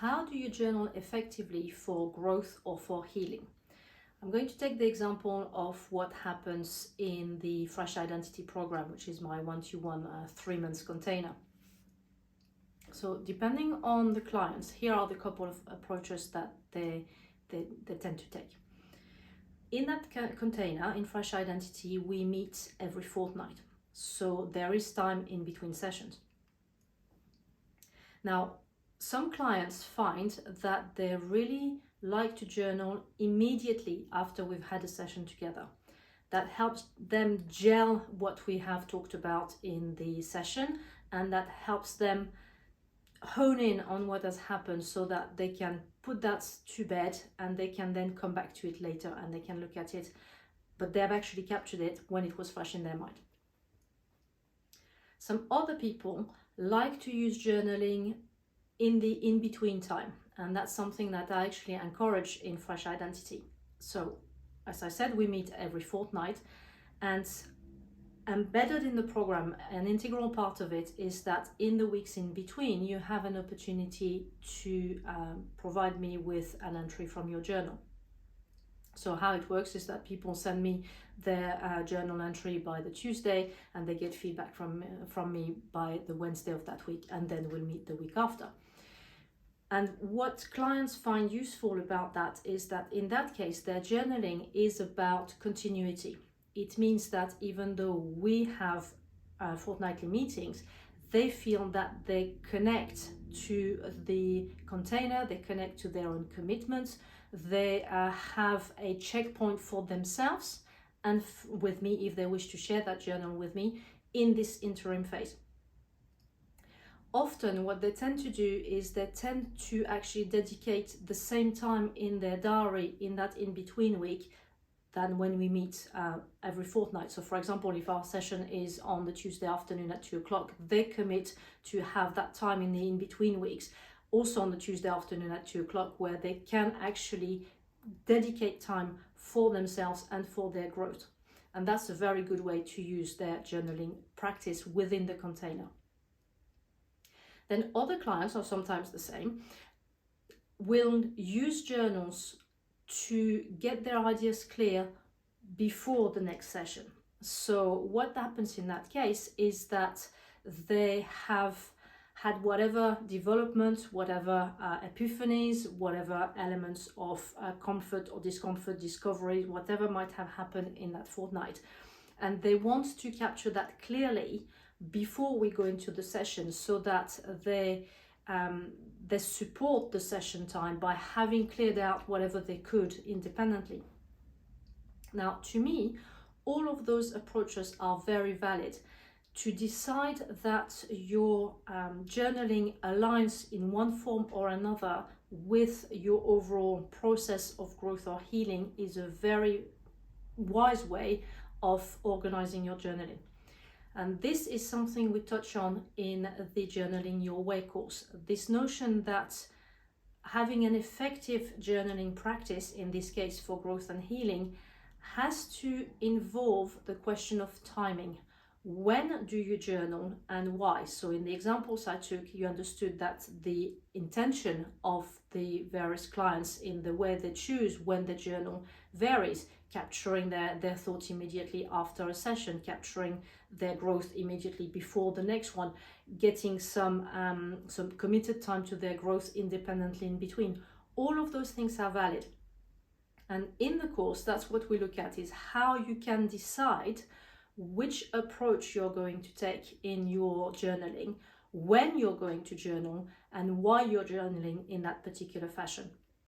how do you journal effectively for growth or for healing? I'm going to take the example of what happens in the Fresh Identity program, which is my one-to-one 3 months container. So depending on the clients, here are the couple of approaches that they tend to take. In that container, in Fresh Identity, we meet every fortnight. So there is time in between sessions. Now, some clients find that they really like to journal immediately after we've had a session together. That helps them gel what we have talked about in the session, and that helps them hone in on what has happened so that they can put that to bed and they can then come back to it later and they can look at it, but they have actually captured it when it was fresh in their mind. Some other people like to use journaling in the in-between time, and that's something that I actually encourage in Fresh Identity. So, as I said, we meet every fortnight, and embedded in the program, an integral part of it is that in the weeks in between, you have an opportunity to provide me with an entry from your journal. So how it works is that people send me their journal entry by the Tuesday, and they get feedback from me by the Wednesday of that week, and then we'll meet the week after. And what clients find useful about that is that in that case, their journaling is about continuity. It means that even though we have fortnightly meetings, they feel that they connect to the container, they connect to their own commitments, they have a checkpoint for themselves and with me if they wish to share that journal with me in this interim phase. Often what they tend to do is they tend to actually dedicate the same time in their diary in that in-between week than when we meet every fortnight. So for example, if our session is on the Tuesday afternoon at 2 o'clock, they commit to have that time in the in-between weeks also on the Tuesday afternoon at 2 o'clock, where they can actually dedicate time for themselves and for their growth. And that's a very good way to use their journaling practice within the container. Then other clients, are sometimes the same, will use journals to get their ideas clear before the next session. So what happens in that case is that they have had whatever development, whatever epiphanies, whatever elements of comfort or discomfort, discovery, whatever might have happened in that fortnight. And they want to capture that clearly before we go into the session so that they support the session time by having cleared out whatever they could independently. Now, to me, all of those approaches are very valid. To decide that your journaling aligns in one form or another with your overall process of growth or healing is a very wise way of organizing your journaling. And this is something we touch on in the Journaling Your Way course. This notion that having an effective journaling practice, in this case for growth and healing, has to involve the question of timing. When do you journal and why? So in the examples I took, you understood that the intention of the various clients in the way they choose when they journal varies, capturing their thoughts immediately after a session, capturing their growth immediately before the next one, getting some committed time to their growth independently in between. All of those things are valid. And in the course, that's what we look at, is how you can decide which approach you're going to take in your journaling, when you're going to journal, and why you're journaling in that particular fashion.